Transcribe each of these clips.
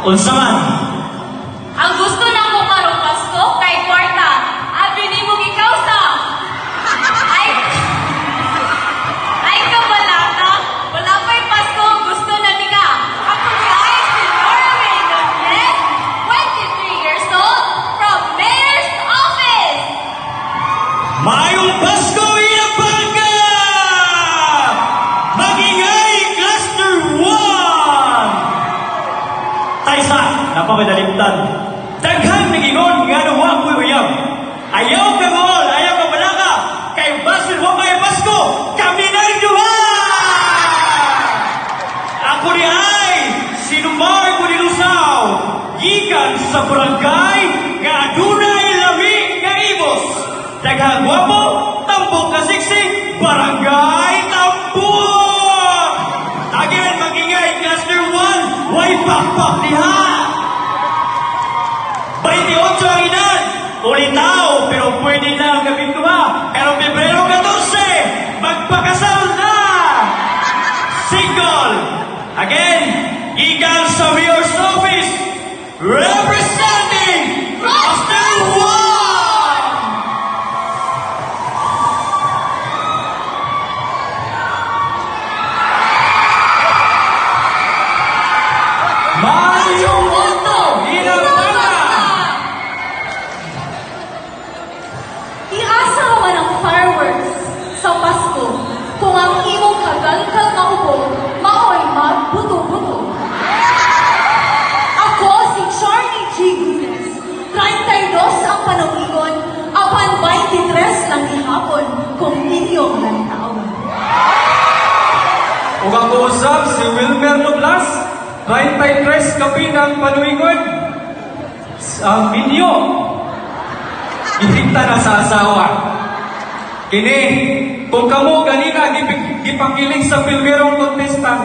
Unsa man? Ang gusto na mo karong Pasko kay kwarta. Abi ni mo gikausa. Ay kabalata. Wala pa'y Pasko. Gusto na nila. Ako ay si Norway Nunez, 23 years old, from Mayor's Office. Mayong Pasko Inapanga! Magingay Cluster 1! Taysa, napakadalimtan. Daghan nagingon nga nawa ko'y uyab. Ayaw ka gool, ayaw ka balaka. Kay Basil wa may Pasko, kami na'y duha! Ako ni ay, sinumar ko ni Lusaw. Gikan sa barangay, nga adunay lami nga ibos. Daghang gwapo, tampok ka siksi, barangay tampok! Again, magingay, Cluster 1, way pakpak diha! 28 ang edad, ulitaw, pero pwede na ang gabing duha. Pero Pebrero 14, magpakasal na! Single! Again, gikan sa Mayor's Office, representing Cluster 1! Mayong Boto, Inapanga! Iasa man ang fireworks sa Pasko kung ang imong kagalkal na ubo mao'y magbuto-buto. Ako si Charlie G. Gutez, 32 ang panungigon, apan 23 lang ihapon kung inyong lantawan. Ug ang uusap si Wilmer Noblas, 23 kapinang panuingon. Ang minyo, ihigta na sa asawa. Kini, kung kamo ganina gipakilig sa pilmerong contestant,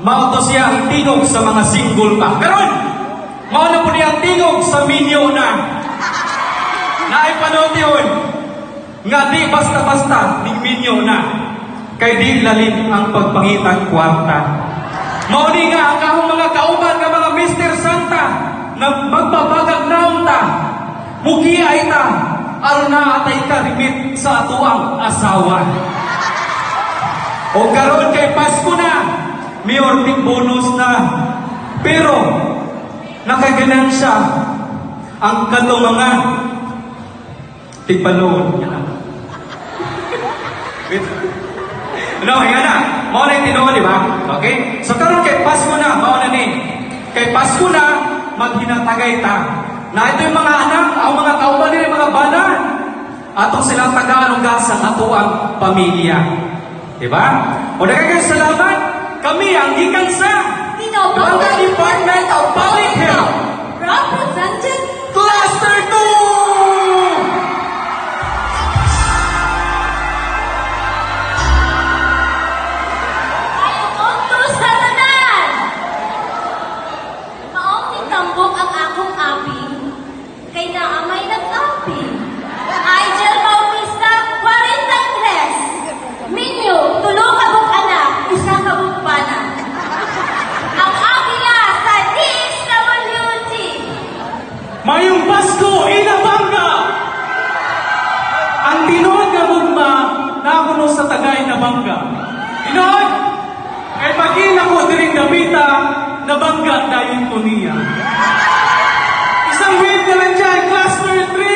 mao to siya ang tingog sa mga single pa. Karon, mao na po niya ang tingog sa minyo na. Naipanood nga di basta-basta ning minyo na. Kay di lalim ang pagpangitang kwarta. Mauni nga ang kahong mga kauban nga mga Mr. Santa na magpapagag naon ta. Mugiay ta aron na atay karimit sa atuang asawa. O karon kay Pasko na, may orting bonus na. Pero nakaganan siya ang katong mga tigbalon. No, yan na. Mao na yung tinuod, di ba? Okay? So, karon kay Pasko na, mao na ni. Kay Pasko na, maghinatagay ta. Na ito yung mga anak, ang mga kauban nila, mga bana. Atong silang taga-alunggasan, ato ang pamilya. Di ba? O nagkakaroon salamat, kami ang gikan sa Tinobanga Department of Public Health. Represented Cluster 2! Ayoko sa tanan! Maong nitambok ang akong aping, kay naamay nag-aping. Angel Bautista, 43. Minyo, tulo ka buk anak, isa ka buk bana. Ang agila sa DSWD. Mayong Pasko Inapanga! Ang tinuod nga mugma nakuno sa Tagay na bangga. Tinuod! Kay pagin ako diring damita na bangga dayon ko niya. Isang wave na lang dyan, Cluster 3!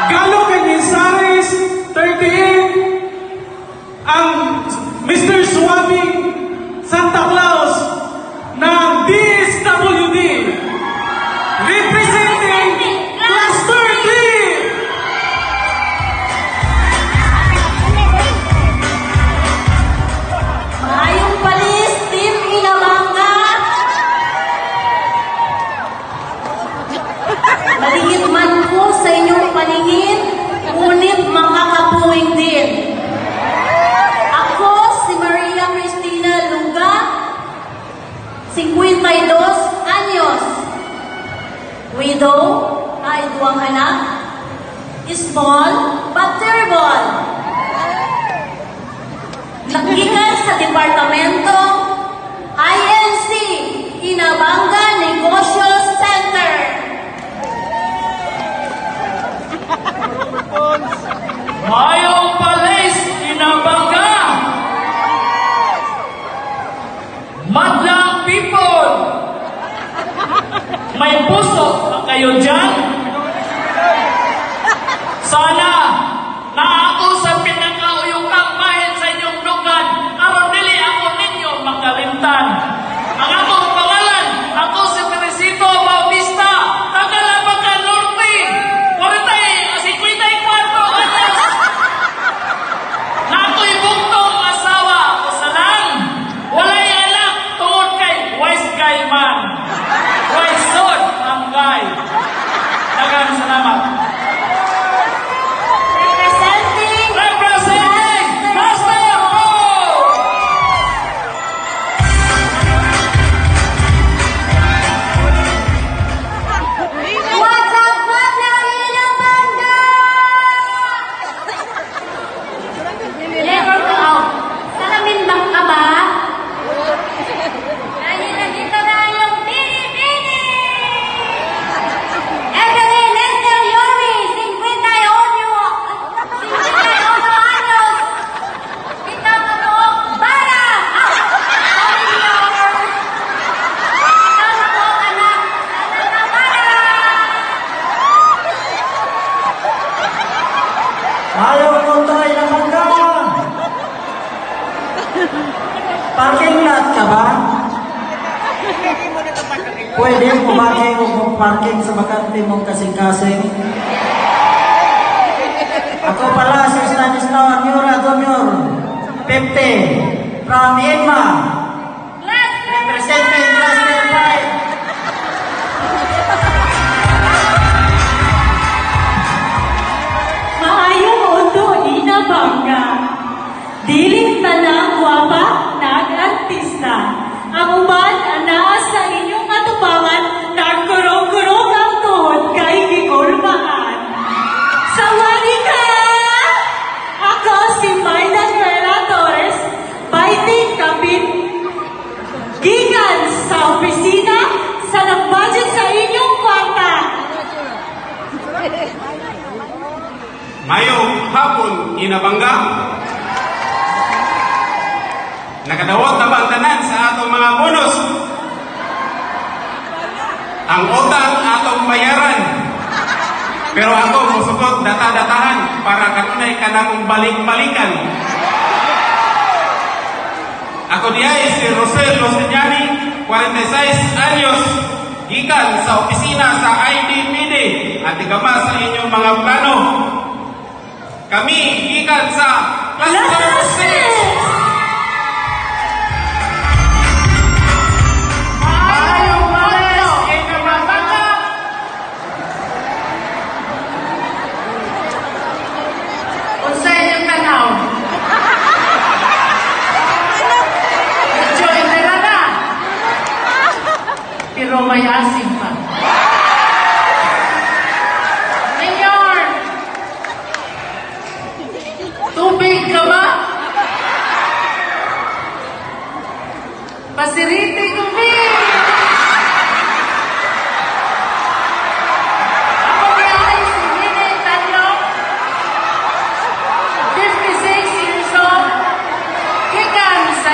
Galo kay Nisares, 38. Ang Mr. Suwabi Santa Claus ng DSWD. Representing Cluster 3! Mayong palis, Team Inabanga. Mayo Kontoy na bangga. Parking lot ka ba? Pwede pumakay o parking sa bakante mong kasing-kasing. Ako pala si Stanislaw Miura Jr. 50 from Inma. Representing Cluster 5. Maayong uto inabangga. Dili tanang wapa nag-artista. Ang uban ana sa inyong atubangan nagkurong-kurong ang tuhod kay gikulmaan. Sawali ka! Ako si Mayla Vera Torres, 20 kapit. Gikan sa opisina sa nag-budget sa inyong kwarta. Mayong hapon, inabangga. Nakadawat na ba ang tanan sa atong mga bonus? Ang utang atong bayaran. Pero ako musukot data-datahan para kanunay ka na mong balik-balikan. Ako diay si Rosel Losignani, 46 anyos, gikan sa opisina sa IDPD at igama sa inyong mga plano. Kami gikan sa Cluster 6. Pero may asim pa. Mayor! Tubig ka ba? Pasiriti tubig! Ako ay si Nene Tanlo, 56 years old, gikan sa